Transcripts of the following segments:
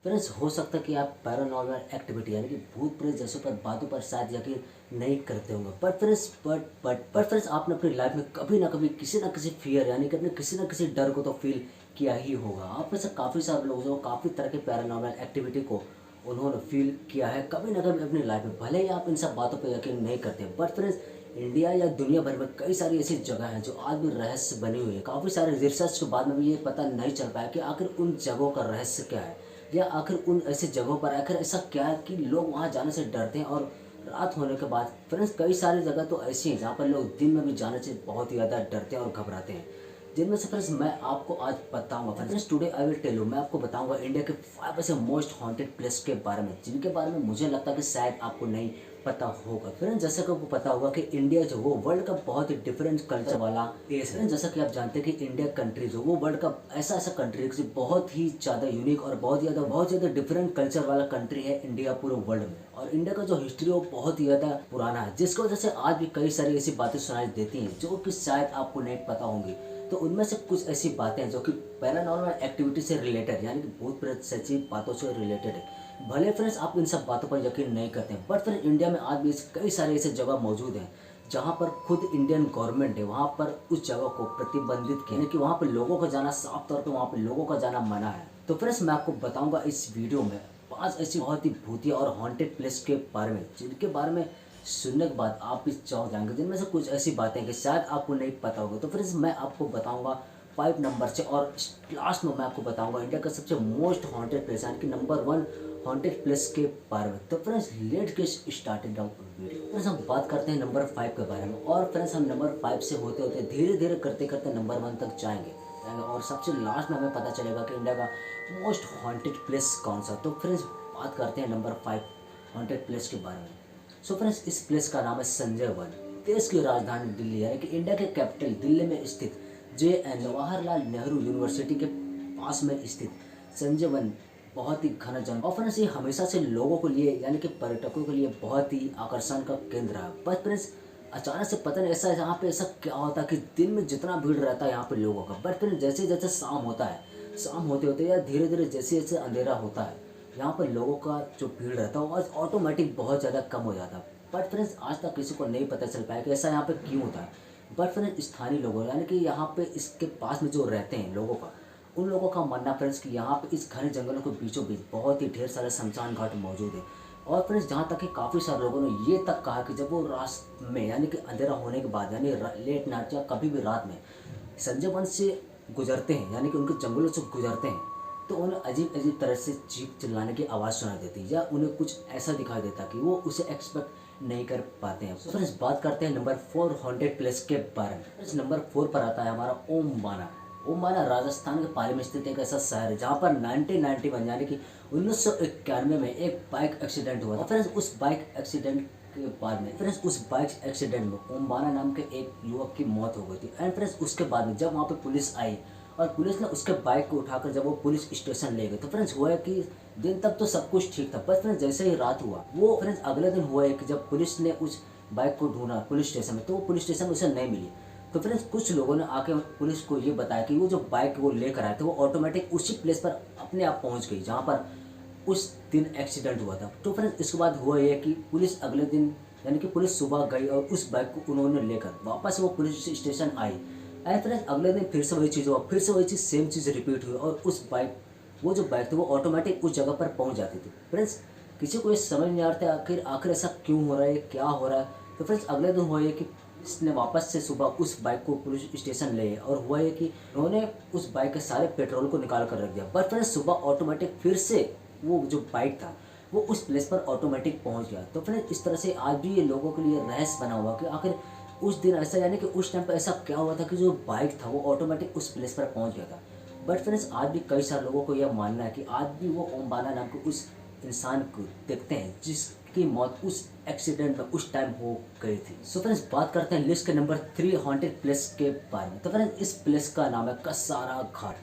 Friends, हो सकता है कि आप पैरानॉर्मल एक्टिविटी यानी कि भूत प्रेत जैसों पर बातों पर शायद यकीन नहीं करते होंगे, पर फ्रेंड्स आपने अपनी लाइफ में कभी ना कभी किसी ना किसी फियर यानी कि अपने किसी ना किसी डर को तो फील किया ही होगा। आप में से काफ़ी सारे लोग जो काफ़ी तरह के पैरानॉर्मल एक्टिविटी को उन्होंने फील किया है कभी ना कभी अपनी लाइफ में। भले ही आप इन सब बातों पर यकीन नहीं करते, बट फ्रेंड्स इंडिया या दुनिया भर में कई सारी ऐसी जगह हैं जो आज भी रहस्य बनी हुई है। काफ़ी सारे रिसर्च के बाद में भी ये पता नहीं चल पाया कि आखिर उन जगहों का रहस्य क्या है, या आखिर उन ऐसी जगहों पर आखिर ऐसा क्या है कि लोग वहाँ जाने से डरते हैं। और रात होने के बाद फ्रेंड्स कई सारी जगह तो ऐसी हैं जहाँ पर लोग दिन में भी जाने से बहुत ही ज़्यादा डरते हैं और घबराते हैं। जिनमें से फ्रेंड्स मैं आपको आज बताऊंगा। Friends today I will tell you, मैं आपको बताऊंगा इंडिया के 5 ऐसे मोस्ट हॉन्टेड प्लेस के बारे में, जिनके बारे में मुझे लगता है कि शायद आपको नहीं पता होगा। फ्रेंड्स जैसा कि आपको पता होगा कि इंडिया जो वो वर्ल्ड का बहुत ही डिफरेंट कल्चर वाला देश है। जैसा कि आप जानते हैं कि इंडिया कंट्री जो वो वर्ल्ड का ऐसा कंट्री है जो बहुत ही ज़्यादा यूनिक और बहुत ज़्यादा डिफरेंट कल्चर वाला कंट्री है इंडिया पूरे वर्ल्ड में। और इंडिया का जो हिस्ट्री है वो बहुत ही ज़्यादा पुराना है, जिसकी वजह से आज भी कई सारी ऐसी बातें सुनाई देती हैं जो कि शायद आपको नहीं पता होंगी। तो उनमें से कुछ ऐसी बातें हैं जो कि पैरानॉर्मल एक्टिविटी से रिलेटेड यानी कि भूत प्रेत सच्ची बातों से रिलेटेड है। भले फ्रेंड्स आप इन सब बातों पर यकीन नहीं करते हैं, बट फिर इंडिया में आज भी कई सारे ऐसे जगह मौजूद हैं जहाँ पर खुद इंडियन गवर्नमेंट है वहाँ पर उस जगह को प्रतिबंधित किया, यानी कि वहाँ पर लोगों का जाना साफ तौर पर वहाँ पर लोगों का जाना मना है। तो फ्रेंड्स मैं आपको बताऊंगा इस वीडियो में 5 ऐसी बहुत ही भूतिया और हॉन्टेड प्लेस के बारे में, जिनके बारे में सुनने के बाद आप भी चौंक जाएंगे। जिनमें से कुछ ऐसी बातें हैं कि शायद आपको नहीं पता होगा। तो फ्रेंड्स मैं आपको बताऊंगा 5 नंबर से, और लास्ट में मैं आपको बताऊंगा इंडिया का सबसे मोस्ट हॉन्टेड प्लेस यानी कि नंबर 1 हॉन्टेड प्लेस के बारे में। तो friends let get started down video. Friends हम बात करते हैं नंबर 5 के बारे में, और फ्रेंड्स हम नंबर 5 से होते होते धीरे धीरे करते करते नंबर 1 तक जाएंगे, और सबसे लास्ट में हमें पता चलेगा कि इंडिया का मोस्ट हॉन्टेड प्लेस कौन सा। तो फ्रेंड्स बात करते हैं नंबर 5 हॉन्टेड प्लेस के बारे में। सो फ्रेंड्स इस प्लेस का नाम है संजय वन। देश की राजधानी दिल्ली यानी कि इंडिया के कैपिटल दिल्ली में स्थित JN जवाहरलाल नेहरू यूनिवर्सिटी के पास में स्थित संजय वन बहुत ही घना जंगल, और फ्रेंड्स ये हमेशा से लोगों को लिए यानी कि पर्यटकों के लिए बहुत ही आकर्षण का केंद्र है। बट फ्रेंड्स अचानक से पता नहीं ऐसा यहाँ पे ऐसा क्या होता है कि दिन में जितना भीड़ रहता है यहाँ पे लोगों का, बट फिर जैसे जैसे शाम होता है, शाम होते होते या धीरे धीरे जैसे जैसे अंधेरा होता है, यहाँ पर लोगों का जो भीड़ रहता है वो ऑटोमेटिक बहुत ज़्यादा कम हो जाता है। बट फ्रेंड्स आज तक किसी को नहीं पता चल पाया कि ऐसा यहाँ पे क्यों होता है। बट फ्रेंड्स स्थानीय लोगों यानी कि यहाँ पे इसके पास में जो रहते हैं लोगों का, उन लोगों का मानना फ्रेंड्स कि यहाँ पे इस घने जंगलों के बीचों बीच बहुत ही ढेर सारे शमशान घाट मौजूद है। और फ्रेंड्स जहाँ तक कि काफ़ी सारे लोगों ने ये तक कहा कि जब वो रात में यानी कि अंधेरा होने के बाद यानी लेट नाइट या कभी भी रात में संजय वन से गुजरते हैं यानी कि उनके जंगलों से गुजरते हैं, तो उन्हें अजीब अजीब तरह से चीख चिल्लाने की आवाज़ सुनाई देती है, या उन्हें कुछ ऐसा दिखाई देता कि वो उसे एक्सपेक्ट नहीं कर पाते हैं। फ्रेंड्स बात करते हैं नंबर 4 हॉन्टेड प्लेस के बारे में। फ्रेंड्स नंबर 4 पर आता है हमारा ओम बाना। ओम बाना राजस्थान के पाली में स्थित एक ऐसा शहर है जहाँ पर 1991 यानी कि 1991 में एक बाइक एक्सीडेंट हुआ था। फ्रेंड्स उस बाइक एक्सीडेंट के बाद में फ्रेंड्स उस बाइक एक्सीडेंट में ओम बाना नाम के एक युवक की मौत हो गई थी। एंड फ्रेंड्स उसके बाद में जब वहाँ पे पुलिस आई और पुलिस ने उसके बाइक को उठाकर जब वो पुलिस स्टेशन ले गए, तो फ्रेंड्स हुआ है कि दिन तक तो सब कुछ ठीक था, बस फ्रेंड्स जैसे ही रात हुआ वो फ्रेंड्स अगले दिन हुआ है कि जब पुलिस ने उस बाइक को ढूंढा पुलिस स्टेशन में, तो वो पुलिस स्टेशन में उसे नहीं मिली। तो फ्रेंड्स कुछ लोगों ने आके पुलिस को ये बताया कि वो जो बाइक वो लेकर आए थे वो ऑटोमेटिक उसी प्लेस पर अपने आप पहुंच गई जहाँ पर उस दिन एक्सीडेंट हुआ था। तो फ्रेंड्स इसके बाद हुआ ये कि पुलिस अगले दिन यानी कि पुलिस सुबह गई और उस बाइक को उन्होंने लेकर वापस वो police station I. And friends अगले दिन फिर से वही चीज़ हुआ, फिर से वही चीज़ सेम चीज़ रिपीट हुई, और उस बाइक वो जो बाइक थी वो ऑटोमेटिक उस जगह पर पहुंच जाती थी। फ्रेंड्स किसी को ये समझ नहीं आता आखिर ऐसा क्यों हो रहा है, क्या हो रहा है। तो फ्रेंड्स अगले दिन हुआ ये कि इसने वापस से सुबह उस बाइक को पुलिस स्टेशन ले, और हुआ ये कि उन्होंने उस बाइक के सारे पेट्रोल को निकाल कर रख दिया। बट फ्रेंड्स सुबह ऑटोमेटिक फिर से वो जो बाइक था वो उस प्लेस पर ऑटोमेटिक पहुंच गया। तो फ्रेंड्स इस तरह से आज भी ये लोगों के लिए रहस्य बना हुआ कि आखिर उस दिन ऐसा यानी कि उस टाइम पर ऐसा क्या हुआ था कि जो बाइक था वो ऑटोमेटिक उस प्लेस पर पहुंच गया था। बट फ्रेंड्स आज भी कई सारे लोगों को यह मानना है कि आज भी वो ओम बाना नाम के उस इंसान को देखते हैं जिसकी मौत उस एक्सीडेंट में उस टाइम हो गई थी। सो फ्रेंड्स बात करते हैं लिस्ट के नंबर 3 हॉन्टेड प्लेस के बारे में। तो फ्रेंड्स इस प्लेस का नाम है Kasara Ghat,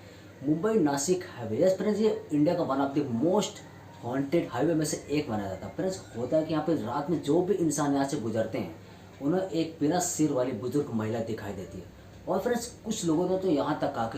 Mumbai Nashik highway. Yes friends ये इंडिया का one of the most haunted highway में से एक माना जाता है। फ्रेंड्स होता है कि यहाँ पे रात में जो भी इंसान यहाँ से गुजरते हैं उन्हें एक बिना सिर वाली बुजुर्ग महिला दिखाई देती है। और फ्रेंड्स कुछ लोगों ने तो यहाँ तक कहा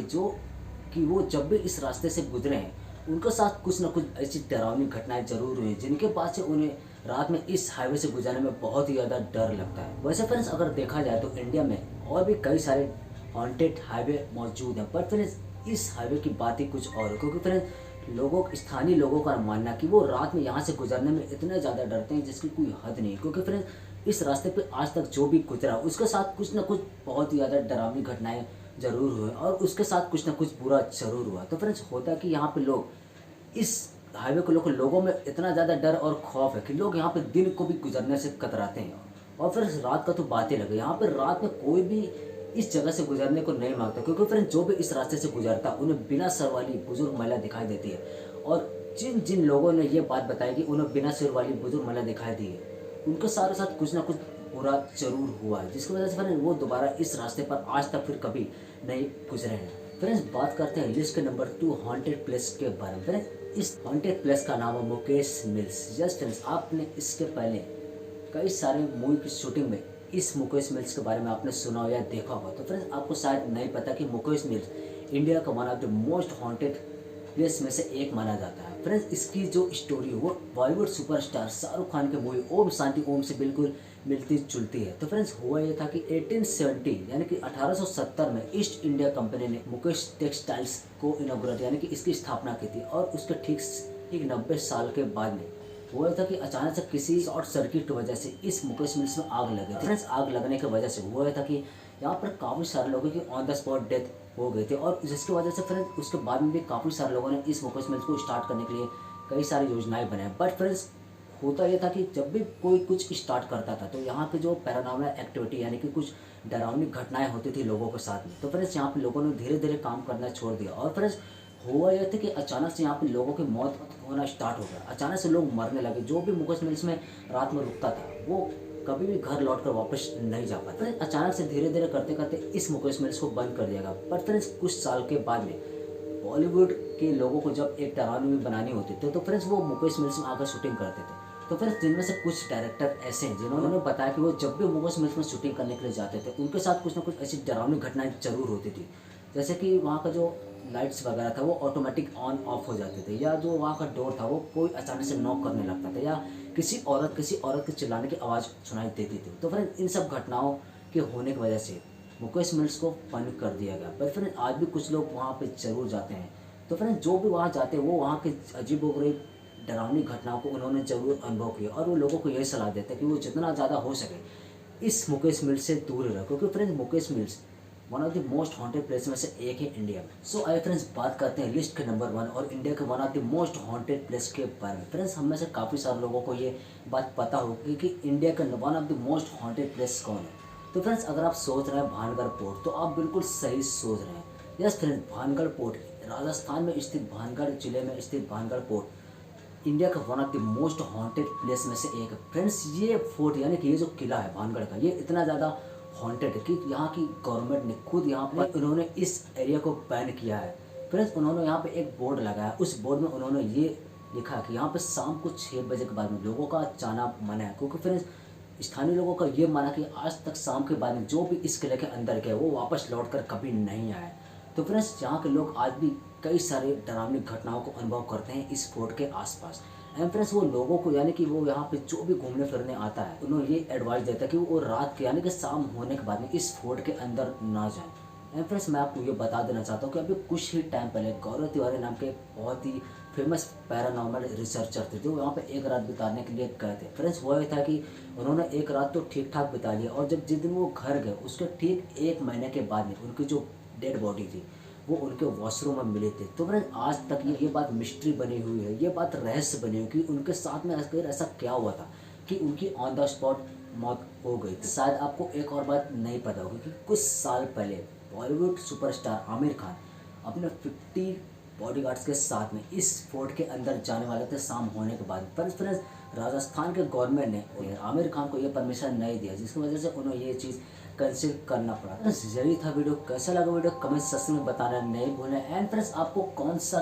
कि वो जब भी इस रास्ते से गुजरे हैं उनके साथ कुछ ना कुछ ऐसी डरावनी घटनाएं ज़रूर हुई जिनके बाद से उन्हें रात में इस हाईवे से गुजरने में बहुत ही ज़्यादा डर लगता है। वैसे फ्रेंड्स अगर देखा जाए तो इंडिया में और भी कई सारे हॉन्टेड हाईवे मौजूद हैं, पर फ्रेंड्स इस हाईवे की बात ही कुछ और है, क्योंकि फ्रेंड्स स्थानीय लोगों का मानना कि वो रात में यहाँ से गुजरने में इतने ज़्यादा डरते हैं जिसकी कोई हद नहीं। क्योंकि फ्रेंड्स इस रास्ते पे आज तक जो भी गुजरा उसके साथ कुछ ना कुछ बहुत ही ज़्यादा डरावनी घटनाएं ज़रूर हुए और उसके साथ कुछ ना कुछ बुरा ज़रूर हुआ। तो फ्रेंड्स होता है कि यहाँ पे लोग इस हाईवे को लेकर लोगों में इतना ज़्यादा डर और खौफ है कि लोग यहाँ पे दिन को भी गुजरने से कतराते हैं। और फिर रात का तो बात ही लगे, यहाँ पे रात में कोई भी इस जगह से गुजरने को नहीं मांगता, क्योंकि फ्रेंड जो भी इस रास्ते से गुजरता उन्हें बिना सर वाली बुजुर्ग महिला दिखाई देती है। और जिन जिन लोगों ने ये बात बताई कि उन्हें बिना सिर वाली बुजुर्ग महिला दिखाई दी है, उनके साथ साथ कुछ ना कुछ बुरा जरूर हुआ है, जिसकी वजह से फ्रेंड वो दोबारा इस रास्ते पर आज तक फिर कभी नहीं गुजरे हैं। फ्रेंड्स बात करते हैं लिस्ट के नंबर 2 हॉन्टेड प्लेस के बारे में। फ्रेंड्स इस हॉन्टेड प्लेस का नाम है मुकेश मिल्स। यस फ्रेंड्स, आपने इसके पहले कई सारे मूवी की शूटिंग में इस मुकेश मिल्स के बारे में आपने सुना हो या देखा हो। तो फ्रेंड्स आपको शायद नहीं पता कि मुकेश मिल्स इंडिया का one of the most haunted place में से एक माना जाता है। फ्रेंड्स इसकी जो स्टोरी है वो बॉलीवुड सुपरस्टार शाहरुख खान के मूवी ओम शांति ओम से बिल्कुल मिलती जुलती है। तो फ्रेंड्स हुआ ये था कि 1870 यानी कि 1870 में ईस्ट इंडिया कंपनी ने मुकेश टेक्सटाइल्स को इनॉग्रेट यानी कि इसकी स्थापना की थी। और उसके ठीक 90 साल के बाद में हुआ था कि अचानक से किसी शॉर्ट सर्किट की वजह से इस मुकेश मिल्स में आग लगी थी। फ्रेंड्स आग लगने की वजह से हुआ था कि यहाँ पर काफ़ी सारे लोगों की ऑन द स्पॉट डेथ हो गई थी। और जिसकी वजह से फ्रेंड्स उसके बाद में भी काफ़ी सारे लोगों ने इस मुकेश मिल्स को स्टार्ट करने के लिए कई सारी योजनाएं बनाई। बट फ्रेंड्स होता यह था कि जब भी कोई कुछ स्टार्ट करता था तो यहाँ के जो पैरानॉर्मल एक्टिविटी यानी कि कुछ डरावनी घटनाएं होती थी लोगों के साथ में, तो फ्रेंड्स यहाँ पे लोगों ने धीरे धीरे काम करना छोड़ दिया। और फ्रेंड्स हुआ यह था कि अचानक से यहाँ पे लोगों की मौत होना स्टार्ट हो गया। अचानक से लोग मरने लगे। जो भी मुकेश मिल्स में रात में रुकता था वो कभी भी घर लौटकर वापस नहीं जा पाता। अचानक से धीरे धीरे करते करते इस मुकेश मिल्स को बंद कर दिया गया। पर फ्रेंड्स कुछ साल के बाद में बॉलीवुड के लोगों को जब एक डरावनी मूवी बनानी होती थी तो फ्रेंड्स वो मुकेश मिल्स में आकर शूटिंग करते थे। तो फ्रेंड्स जिनमें से कुछ डायरेक्टर ऐसे हैं जिन्होंने बताया कि वो जब भी मुकेश मिल्स में शूटिंग करने के लिए जाते थे उनके साथ कुछ ना कुछ ऐसी डरावनी घटनाएं जरूर होती थी। जैसे कि वहाँ का जो लाइट्स वगैरह था वो ऑटोमेटिक ऑन ऑफ हो जाते थे, या जो वहाँ का डोर था वो कोई अचानक से नॉक करने लगता था, या किसी औरत के चिल्लाने की आवाज़ सुनाई देती थी। तो फ्रेंड इन सब घटनाओं के होने की वजह से मुकेश मिल्स को बंद कर दिया गया। पर फ्रेंड आज भी कुछ लोग वहाँ पे जरूर जाते हैं। तो फ्रेंड जो भी वहाँ जाते हैं वो वहाँ के अजीबोगरीब डरावनी घटनाओं को उन्होंने जरूर अनुभव किया। और वो लोगों को यही सलाह देते हैं कि वो जितना ज़्यादा हो सके इस मुकेश मिल्स से दूर रहे, क्योंकि friends Mukesh mills one of the most haunted place में से एक है इंडिया में। सो आई फ्रेंड्स बात करते हैं लिस्ट के नंबर 1 और इंडिया के one of the most haunted place के बारे में। फ्रेंड्स हम में से काफ़ी सारे लोगों को ये बात पता होगी कि इंडिया का one of the most haunted place कौन है। तो फ्रेंड्स अगर आप सोच रहे हैं भानगढ़ पोर्ट तो आप बिल्कुल सही सोच रहे हैं। Yes friends, Bhangarh port Rajasthan में स्थित भानगढ़ जिले में स्थित भानगढ़ पोर्ट इंडिया का one of the most haunted place में से एक है। फ्रेंड्स ये फोर्ट यानी कि ये जो किला है भानगढ़ का, ये इतना ज़्यादा हॉन्टेड है कि यहाँ की गवर्नमेंट ने खुद यहाँ पर उन्होंने इस एरिया को बैन किया है। फ्रेंड्स उन्होंने यहाँ पे एक बोर्ड लगाया, उस बोर्ड में उन्होंने ये लिखा कि यहाँ पे शाम को 6 बजे के बाद में लोगों का जाना मना है। क्योंकि फ्रेंड्स स्थानीय लोगों का ये माना कि आज तक शाम के बाद में जो भी इस किले के अंदर गए वो वापस लौट कर कभी नहीं आए। तो फ्रेंड्स यहाँ के लोग आज भी कई सारे डरावनी घटनाओं को अनुभव करते हैं इस फोर्ट के आसपास। एंड फ्रेंड्स वो लोगों को यानी कि वो यहाँ पे जो भी घूमने फिरने आता है उन्होंने ये एडवाइस देता है कि वो रात के यानी कि शाम होने के बाद में इस फोर्ट के अंदर ना जाए। एंड फ्रेंड्स मैं आपको ये बता देना चाहता हूँ कि अभी कुछ ही टाइम पहले गौरव तिवारी नाम के बहुत ही फेमस पैरानॉर्मल रिसर्चर थे जो यहाँ पे एक रात बिताने के लिए गए थे। फ्रेंड्स वो ये था कि उन्होंने एक रात तो ठीक ठाक बिता लिया और जब जिस दिन वो घर गए उसके ठीक 1 महीने के बाद में उनकी जो डेड बॉडी थी वो उनके वॉशरूम में मिले थे। तो फ्रेंड्स आज तक ये बात मिस्ट्री बनी हुई है, ये बात रहस्य बनी हुई कि उनके साथ में ऐसा क्या हुआ था कि उनकी ऑन द स्पॉट मौत हो गई थी। शायद आपको एक और बात नहीं पता होगी कि कुछ साल पहले बॉलीवुड सुपरस्टार आमिर खान अपने 50 बॉडीगार्ड्स के साथ में इस फोर्ट के अंदर जाने वाले थे शाम होने के बाद। पर फ्रेंड्स राजस्थान के गवर्नमेंट ने आमिर खान को ये परमिशन नहीं दिया, जिसकी वजह से उन्हें ये चीज़ कैंसिल करना पड़ा। यही था वीडियो, कैसा लगा वीडियो कमेंट सेक्शन में बताना नहीं भूलें। एंड फ्रेंड्स आपको कौन सा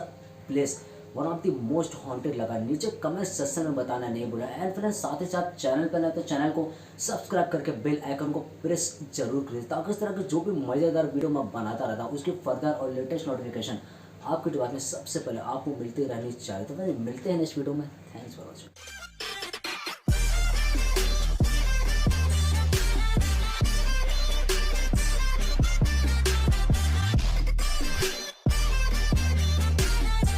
place one of the most haunted लगा नीचे कमेंट सेक्शन में बताना नहीं भूलें। एंड फ्रेंड्स साथ ही साथ चैनल पर नहीं तो चैनल को सब्सक्राइब करके बेल आइकन को प्रेस जरूर करें ताकि इस तरह के जो भी मज़ेदार वीडियो मैं बनाता रहता हूँ उसकी फर्दर और लेटेस्ट नोटिफिकेशन आपके दिमाग में सबसे पहले आपको मिलती रहनी चाहिए। तो भाई मिलते हैं नेक्स्ट वीडियो में। Thanks for watching.